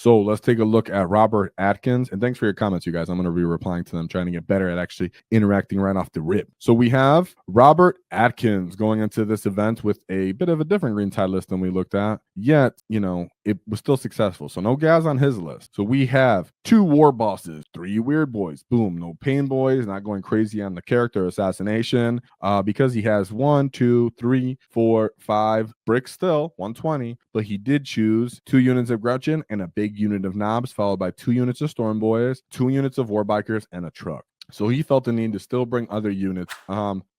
So let's take a look at Robert Atkins. And thanks for your comments, you guys. I'm going to be replying to them, trying to get better at actually interacting right off the rip. So we have Robert Atkins going into this event with a bit of a different green tide list than we looked at. Yet, you know, it was still successful. So no gas on his list. So we have 2 war bosses, 3 Weirdboys. Boom. No pain boys, not going crazy on the character assassination. Because he has 1, 2, 3, 4, 5 bricks still, 120. But he did choose 2 units of Gretchen and a big unit of Knobs, followed by 2 units of Storm Boys, 2 units of Warbikers, and a truck. So he felt the need to still bring other units.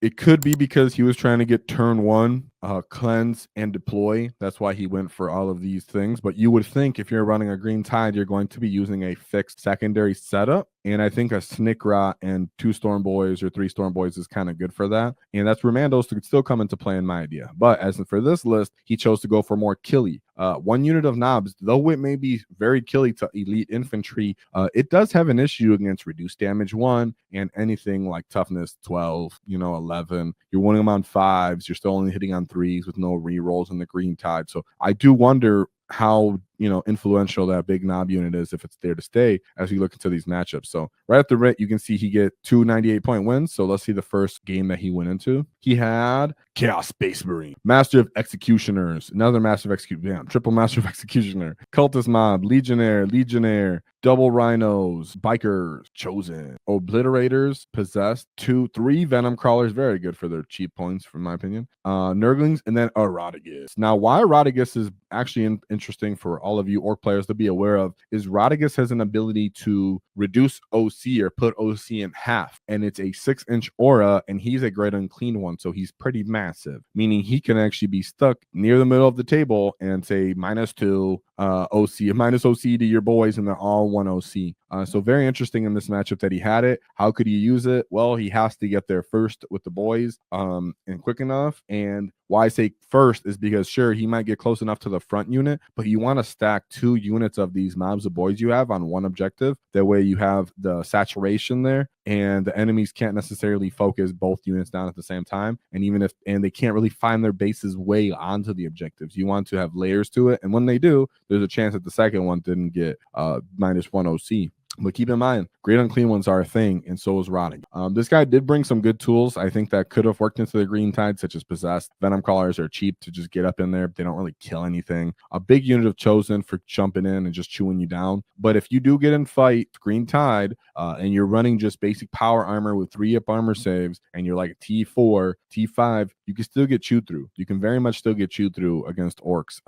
It could be because he was trying to get turn 1 cleanse and deploy. That's why he went for all of these things. But you would think if you're running a green tide, you're going to be using a fixed secondary setup. And I think a Snickrot and 2 Storm Boys or 3 Storm Boys is kind of good for that. And that's where Mandos could still come into play in my idea. But as for this list, he chose to go for more killy. 1 unit of Knobs, though it may be very killy to elite infantry, it does have an issue against reduced damage 1 and anything like toughness 12, 11. You're winning them on 5s. You're still only hitting on 3s with no rerolls in the green tide. So I do wonder how influential that big knob unit is if it's there to stay as we look into these matchups. So right at the rate, you can see he get 2 98-point wins. So let's see the first game that he went into. He had Chaos Space Marine, Master of Executioners, another Master of Executioner, triple Master of Executioner, Cultist Mob, Legionnaire, Double Rhinos, Bikers, Chosen, Obliterators, Possessed, 2, 3 Venom Crawlers, very good for their cheap points, from my opinion, Nurglings, and then Erotigus. Now, why Erotigus is actually interesting for all of you Ork players to be aware of is Erotigus has an ability to reduce OC or put OC in half, and it's a 6-inch aura, and he's a great unclean one, so he's pretty massive, meaning he can actually be stuck near the middle of the table and say -2 OC, minus OC to your boys, and they're all 1 OC. So very interesting in this matchup that he had it. How could he use it? Well, he has to get there first with the boys and quick enough. And why I say first is because, sure, he might get close enough to the front unit, but you want to stack 2 units of these mobs of boys you have on 1 objective. That way you have the saturation there, and the enemies can't necessarily focus both units down at the same time. And even if they can't really find their bases way onto the objectives, you want to have layers to it. And when they do, there's a chance that the second one didn't get -1 OC. But keep in mind, great unclean ones are a thing, and so is rotting. This guy did bring some good tools, I think, that could have worked into the green tide, such as Possessed. Venom Crawlers are cheap to just get up in there. They don't really kill anything. A big unit of Chosen for jumping in and just chewing you down. But if you do get in fight, green tide, and you're running just basic power armor with 3-up armor saves, and you're like a T4, T5, you can still get chewed through. You can very much still get chewed through against Orks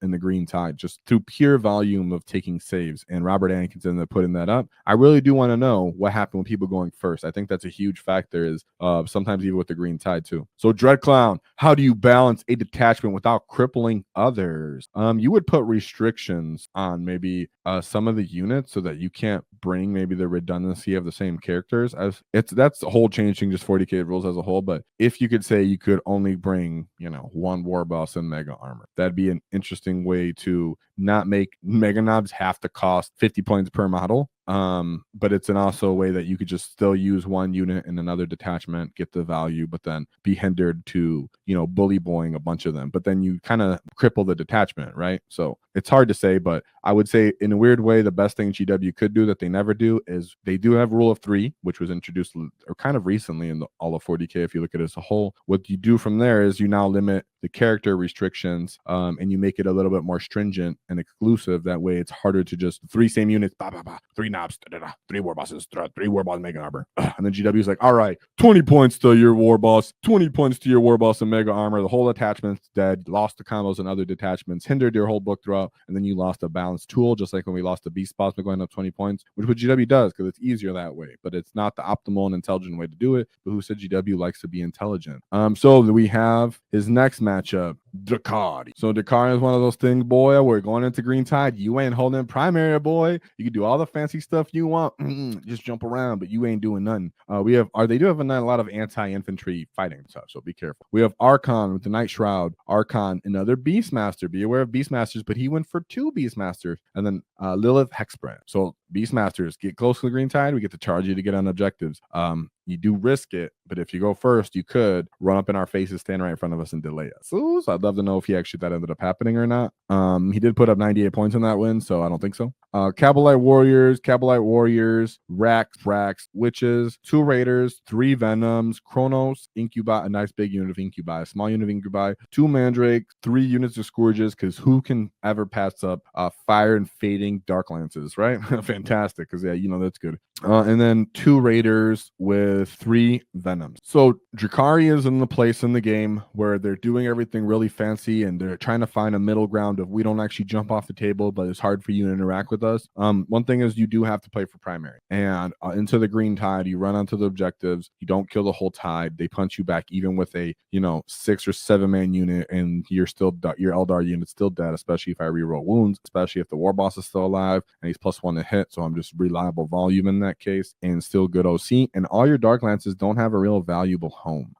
in the green tide, just through pure volume of taking saves. And Robert Atkinson that put in that up. I really do want to know what happened with people going first. I think that's a huge factor, is sometimes even with the green tide too. So Dread Clown, how do you balance a detachment without crippling others? You would put restrictions on maybe some of the units so that you can't bring maybe the redundancy of the same characters. That's a whole changing just 40k rules as a whole. But if you could say you could only bring 1 war boss and mega armor, that'd be an interesting way to not make mega knobs have to cost 50 points per model. But it's also a way that you could just still use 1 unit in another detachment, get the value, but then be hindered to, bully boying a bunch of them. But then you kind of cripple the detachment, right? So it's hard to say, but I would say in a weird way, the best thing GW could do that they never do is they do have rule of 3, which was introduced or kind of recently in all of 40k. If you look at it as a whole, what you do from there is you now limit the character restrictions, and you make it a little bit more stringent and exclusive. That way it's harder to just 3 same units, 3 knobs, 3 war bosses, 3 war boss mega armor. And then GW is like, all right, 20 points to your war boss, 20 points to your war boss and mega armor. The whole attachment's dead, lost the combos and other detachments, hindered your whole book throughout, and then you lost a balanced tool, just like when we lost the beast boss by going up 20 points, which what GW does because it's easier that way. But it's not the optimal and intelligent way to do it. But who said GW likes to be intelligent? So we have his next matchup, Drukhari. So Drukhari is one of those things, boy, we're going into green tide. You ain't holding primary, boy. You can do all the fancy stuff you want, just jump around, but you ain't doing nothing. They do have a lot of anti-infantry fighting stuff, so be careful. We have Archon with the Night Shroud. Archon, another Beastmaster. Be aware of Beastmasters, but he went for 2 Beastmasters, and then Lilith Hexbrand. So Beastmasters, get close to the green tide. We get to charge you to get on objectives. You do risk it, but if you go first, you could run up in our faces, stand right in front of us, and delay us. So I'd love to know if he actually that ended up happening or not. He did put up 98 points on that win, so I don't think so. Cabalite Warriors, Rax, Witches, 2 Raiders, 3 Venoms, Chronos, Incubi, a nice big unit of Incubi, a small unit of Incubi, 2 Mandrake, 3 units of Scourges, because who can ever pass up Fire and Fading Dark Lances, right? Fantastic, because yeah, you know that's good. And then 2 Raiders with 3 Venoms. So Drukhari is in the place in the game where they're doing everything really fancy and they're trying to find a middle ground of we don't actually jump off the table, but it's hard for you to interact with us. One thing is you do have to play for primary and into the green tide. You run onto the objectives. You don't kill the whole tide. They punch you back even with a 6 or 7 man unit, and your Eldar unit's still dead. Especially if I reroll wounds. Especially if the war boss is still alive and he's +1 to hit. So I'm just reliable volume in that case and still good OC. And all your Dark Lances don't have a real valuable home.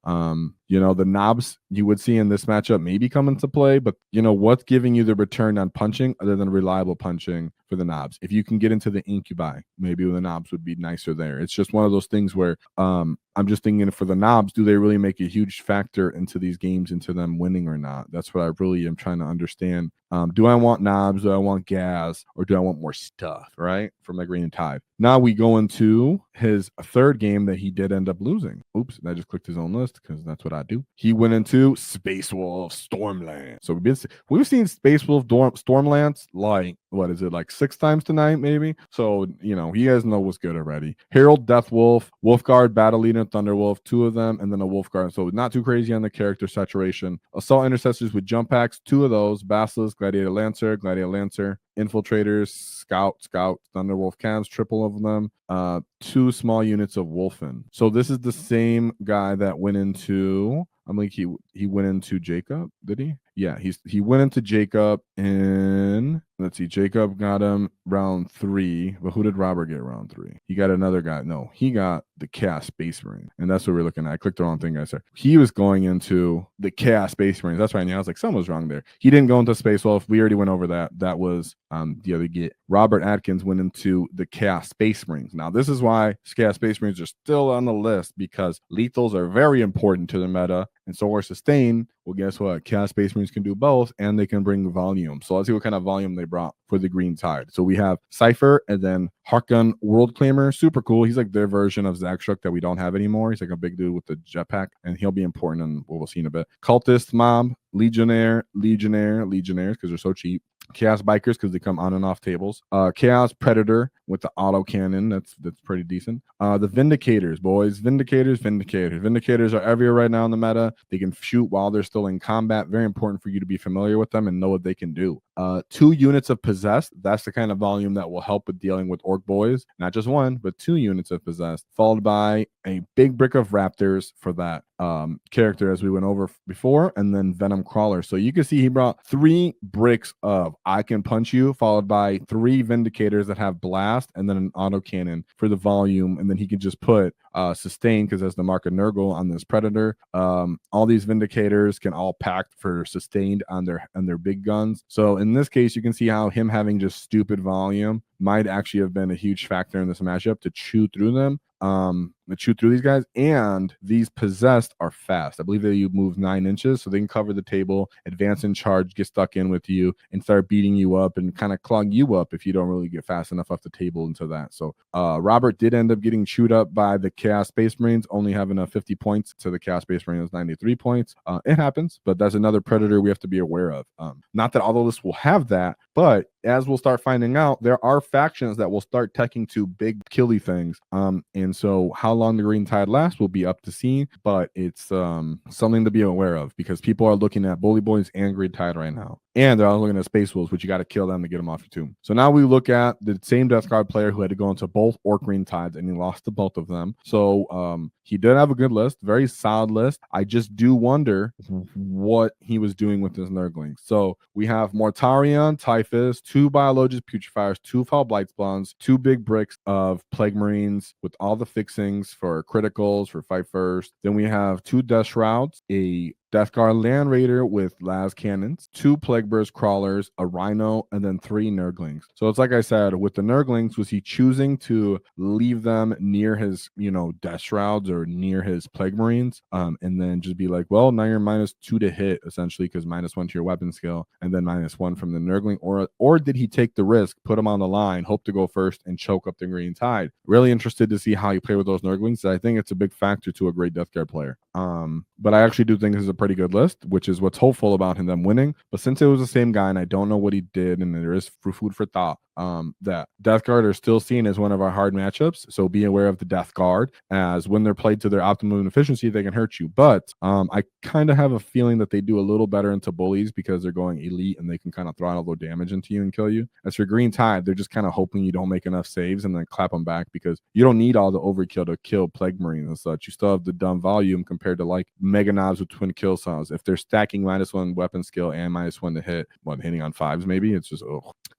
The knobs you would see in this matchup maybe come into play, but what's giving you the return on punching other than reliable punching for the knobs? If you can get into the Incubi, maybe the knobs would be nicer there. It's just one of those things where I'm just thinking for the knobs, do they really make a huge factor into these games, into them winning or not? That's what I really am trying to understand. Do I want knobs? Do I want gas? Or do I want more stuff, right? From the green tide. Now we go into his third game that he did end up losing. Oops, I just clicked his own list because that's what I do. He went into Space Wolf Stormland. So we've seen Space Wolf Stormlands like, what is it, like 6 times tonight, maybe? So, you guys know what's good already. Herald, Death Wolf, Wolfguard, Battle Leader, Thunderwolf, 2 of them, and then a Wolfguard. So not too crazy on the character saturation. Assault Intercessors with jump packs, 2 of those. Basilisk, Gladiator Lancer, Infiltrators, Scout, Thunderwolf Cavs, triple of them. 2 small units of Wolfen. So this is the same guy that went into, he went into Jacob, did he? Yeah, he went into Jacob in, let's see, Jacob got him round 3, but who did Robert get round 3? He got another guy. No, he got the Chaos Space Marine, and that's what we're looking at. I clicked the wrong thing, guys. He was going into the Chaos Space Marines. That's right. I was like, something was wrong there. He didn't go into Space Wolf. We already went over that. That was the other get. Robert Atkins went into the Chaos Space Marines. Now, this is why Chaos Space Marines are still on the list, because lethals are very important to the meta, and so are sustain. Well, guess what? Chaos Space Marines can do both, and they can bring volume. So let's see what kind of volume they brought for the green tide. So we have Cypher and then Harkon World Claimer. Super cool. He's like their version of Zagstruck that we don't have anymore. He's like a big dude with the jetpack, and he'll be important in what we'll see in a bit. Cultist, Mob, Legionnaires, because they're so cheap. Chaos Bikers, because they come on and off tables. Chaos Predator with the auto cannon. That's pretty decent. The Vindicators, boys. Vindicators are everywhere right now in the meta. They can shoot while they're still in combat. Very important for you to be familiar with them and know what they can do. 2 units of Possessed. That's the kind of volume that will help with dealing with Ork Boyz. Not just 1, but 2 units of Possessed, followed by a big brick of Raptors for that character, as we went over before, and then Venom Crawler. So you can see he brought 3 bricks of I Can Punch You, followed by 3 Vindicators that have Blast, and then an autocannon for the volume, and then he can just put Sustain, because that's the mark of Nurgle on this Predator. All these Vindicators can all pack for Sustained on their big guns. So in this case, you can see how him having just stupid volume might actually have been a huge factor in this matchup to chew through them. These guys, and these Possessed are fast. I believe that you move 9 inches, so they can cover the table, advance and charge, get stuck in with you, and start beating you up and kind of clog you up if you don't really get fast enough off the table into that. So Robert did end up getting chewed up by the Chaos Space Marines, only having a 50 points to the Chaos Space Marines 93 points. It happens, but that's another Predator we have to be aware of. Not that all of this will have that, but as we'll start finding out, there are factions that will start teching to big killy things. And so how long the green tide lasts will be up to see, but it's something to be aware of, because people are looking at Bully Boys and green tide right now. And they're all looking at Space Wolves, which you got to kill them to get them off your tomb. So now we look at the same Death Guard player who had to go into both Ork green tides, and he lost to both of them. So he did have a good list, very solid list. I just do wonder what he was doing with his Nurglings. So we have Mortarion, Typhus, 2 Biologists, Putrefiers, 2 Foul Blightspawns, 2 big bricks of Plague Marines with all the fixings for criticals, for fight first. Then we have 2 Death Shrouds, a Death Guard Land Raider with las cannons, 2 Plague Burst crawlers, a Rhino, and then 3 Nurglings. So it's like I said, with the Nurglings, was he choosing to leave them near his, Death Shrouds or near his Plague Marines, and then just be like, well, now you're -2 to hit, essentially, because -1 to your weapon skill, and then -1 from the Nurgling, or did he take the risk, put him on the line, hope to go first, and choke up the Green Tide? Really interested to see how you play with those Nurglings. I think it's a big factor to a great Death Guard player. But I actually do think this is a pretty good list, which is what's hopeful about him them winning. But since it was the same guy, and I don't know what he did, and there is food for thought, that Death Guard are still seen as one of our hard matchups. So be aware of the Death Guard, as when they're played to their optimum efficiency, they can hurt you. But I kind of have a feeling that they do a little better into bullies because they're going elite and they can kind of throttle their damage into you and kill you. As for Green Tide, they're just kind of hoping you don't make enough saves and then clap them back, because you don't need all the overkill to kill Plague Marines and such. You still have the dumb volume compared to like Mega Knobs with twin kill cells. If they're stacking -1 weapon skill and -1 to hit, hitting on 5s maybe, it's just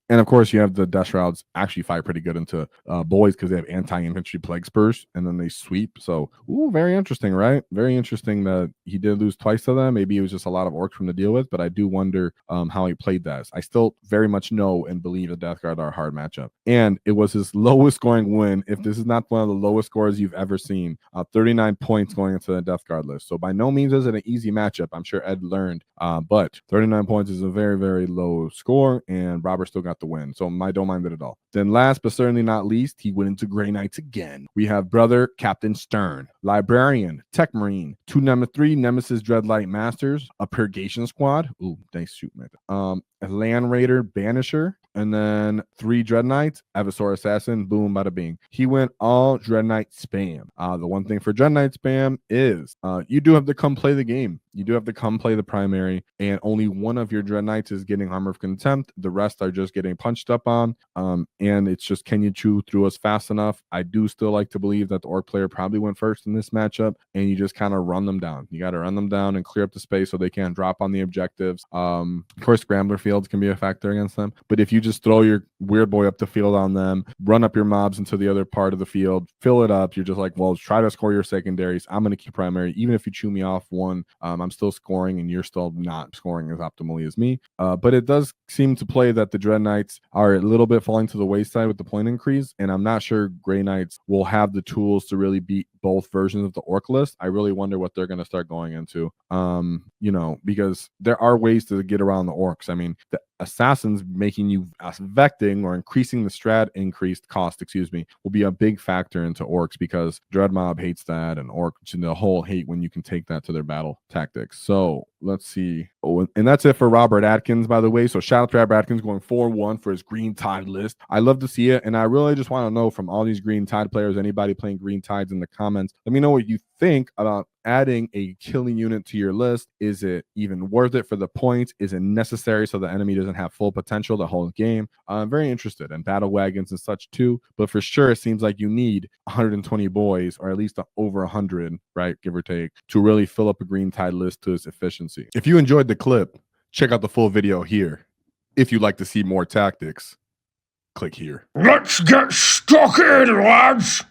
And of course, you have the Death Shrouds actually fight pretty good into boys because they have anti-infantry Plague Spurs and then they sweep. So, very interesting, right? Very interesting that he did lose twice to them. Maybe it was just a lot of orcs from to deal with, but I do wonder how he played that. I still very much know and believe the Death Guard are a hard matchup. And it was his lowest scoring win. If this is not one of the lowest scores you've ever seen, 39 points going into the Death Guard list. So by no means is it an easy matchup. I'm sure Ed learned, but 39 points is a very, very low score, and Robert still got the win. So I don't mind it at all. Then last but certainly not least, he went into Grey Knights again. We have brother Captain Stern, Librarian, Tech Marine, 3 Nemesis Dreadlight Masters, a Purgation Squad. Ooh, nice shoot, man. A Land Raider Banisher, and then 3 Dread Knights, Avasaur Assassin, boom, bada bing. He went all Dread Knight spam. The one thing for Dread Knight spam is you do have to come play the game. You do have to come play the primary, and only one of your Dread Knights is getting Armor of Contempt. The rest are just getting punched up on, and it's just, can you chew through us fast enough? I do still like to believe that the Orc player probably went first in this matchup, and you just kind of run them down. You got to run them down and clear up the space so they can't drop on the objectives. Of course, Scrambler fields can be a factor against them, but if you just throw your Weirdboy up the field on them, run up your mobs into the other part of the field, fill it up, you're just like, well, try to score your secondaries. I'm going to keep primary. Even if you chew me off one, I'm still scoring and you're still not scoring as optimally as me. But it does seem to play that the Dread Knights are a little bit falling to the wayside with the point increase, and I'm not sure Grey Knights will have the tools to really beat both versions of the Orc list. I really wonder what they're going to start going into, because there are ways to get around the Orcs. I mean, the Assassins making you vecting or increasing the strat increased cost, will be a big factor into Orcs, because Dread Mob hates that, and Orcs in the whole hate when you can take that to their battle tactics. So let's see. Oh, and that's it for Robert Atkins, by the way. So shout out to Robert Atkins going 4-1 for his Green Tide list. I love to see it, and I really just want to know from all these Green Tide players, anybody playing Green Tides in the comments, let me know what you think about adding a killing unit to your list. Is it even worth it for the points? Is it necessary so the enemy doesn't have full potential the whole game? I'm very interested in battle wagons and such too, but for sure it seems like you need 120 boys, or at least over 100, right, give or take, to really fill up a Green Tide list to its efficiency. If you enjoyed the clip, check out the full video here. If you'd like to see more tactics, click here. Let's get stuck in, lads!